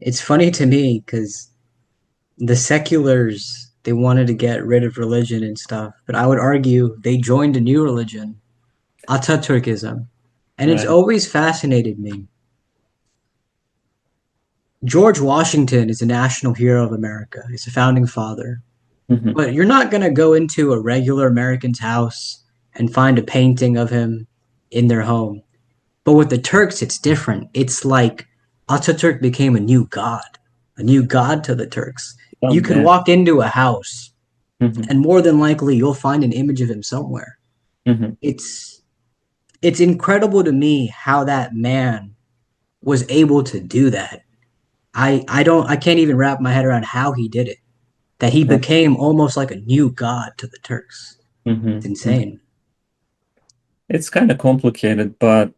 it's funny to me because the seculars they wanted to get rid of religion and stuff, but I would argue they joined a new religion, Atatürkism, and it's Right. always fascinated me. George Washington is a national hero of America. He's a founding father. Hmm. But you're not going to go into a regular American's house and find a painting of him in their home. But with the Turks, it's different. It's like Ataturk became a new god to the Turks. You could Yeah. walk into a house, Hmm. and more than likely, you'll find an image of him somewhere. Hmm. It's it's incredible to me how that man was able to do that. I can't even wrap my head around how he did it. That he Right. became almost like a new god to the Turks. It's Hmm. insane. It's kind of complicated, but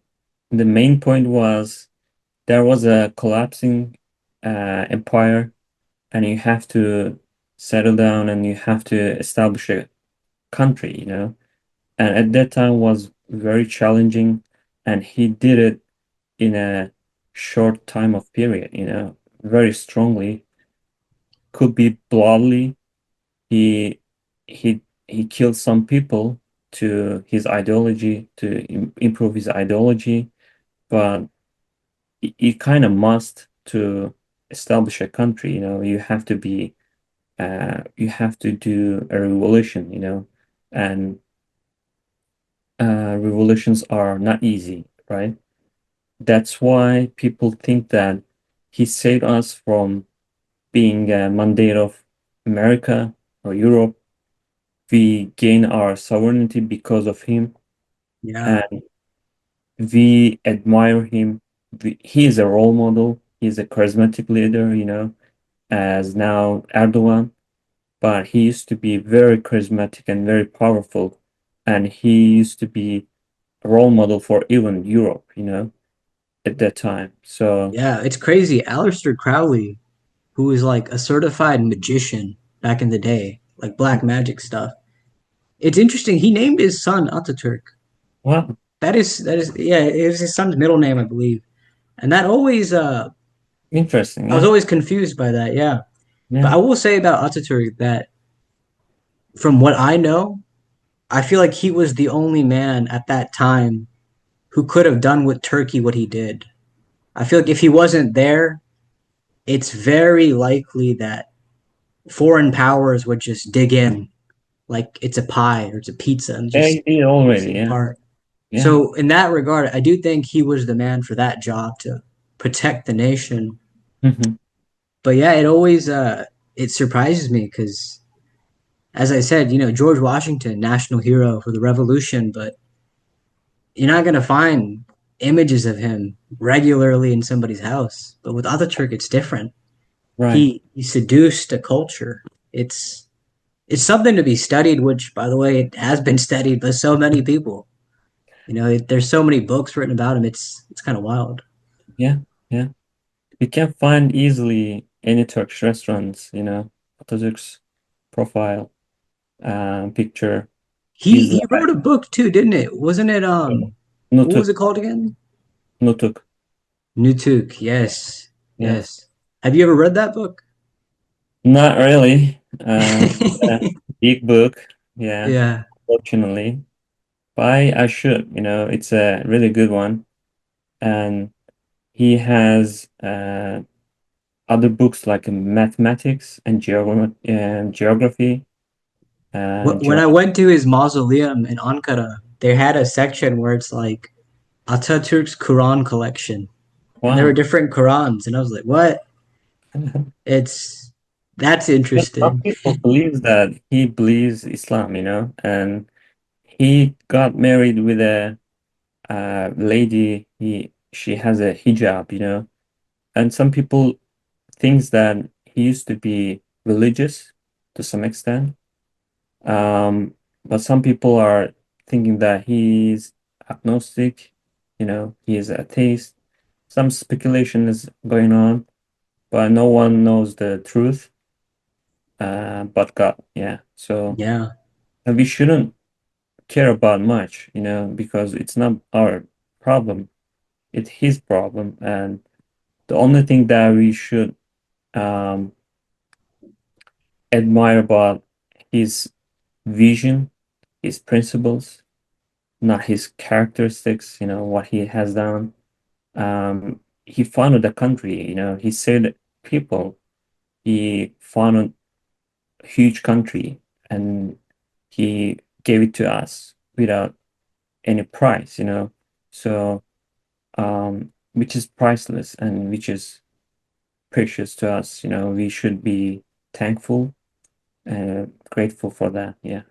the main point was there was a collapsing empire, and you have to settle down and you have to establish a country, And at that time was very challenging, and he did it in a short time of period, very strongly. Could be bloodily. He he killed some people to his ideology to improve his ideology, but you kind of must to establish a country. You have to be you have to do a revolution, and revolutions are not easy, right? That's why people think that he saved us from being a mandate of America or Europe. We gain our sovereignty because of him, Yeah. and we admire him. He is a role model. He's a charismatic leader, as now Erdogan, but he used to be very charismatic and very powerful, and he used to be a role model for even Europe, at that time. So, Yeah, it's crazy. Aleister Crowley, who was like a certified magician back in the day, like black magic stuff. It's interesting. He named his son Ataturk. wow, Yeah, it was his son's middle name, I believe. And that always interesting. I was Yeah, always confused by that, yeah. But yeah, I will say about Ataturk that from what I know, I feel like he was the only man at that time who could have done with Turkey what he did. I feel like if he wasn't there, it's very likely that foreign powers would just dig in like it's a pie or it's a pizza and yeah, just he did piece already. it Yeah, apart. yeah. So in that regard, I do think he was the man for that job to protect the nation. Hmm. But yeah, it surprises me because as I said, George Washington, national hero for the revolution, but you're not gonna find images of him regularly in somebody's house. But with Ataturk, it's different. Right. He seduced a culture. It's it's something to be studied, which by the way, it has been studied by so many people. There's so many books written about him. It's kind of wild. Yeah, yeah. You can find easily any Turkish restaurants, Atatürk's profile, picture He is he wrote a book too, didn't it? Wasn't it what was Nutuk, it called again? Nutuk. Nutuk. Yes. Yeah. Yes. Have you ever read that book? Not really. It's a big book. Yeah, Yeah. fortunately. But I should, it's a really good one. And he has other books like mathematics and geography and When I geography. went to his mausoleum in Ankara, they had a section where it's like Atatürk's Quran collection, and there were Wow. different Qurans, and I was like, "What?" It's that's Some interesting. people believes that he believes Islam, and he got married with a lady. She has a hijab, and some people thinks that he used to be religious to some extent. But some people are thinking that he's agnostic, he is atheist. Some speculation is going on, but no one knows the truth, but God. Yeah. So Yeah. we shouldn't care about much, because it's not our problem. It's his problem. And The only thing that we should um, admire about his vision, his principles, not his characteristics, what he has done. He founded the country, he saved people. He founded a huge country and he gave it to us without any price. So, which is priceless and which is precious to us. We should be thankful and grateful for that. Yeah.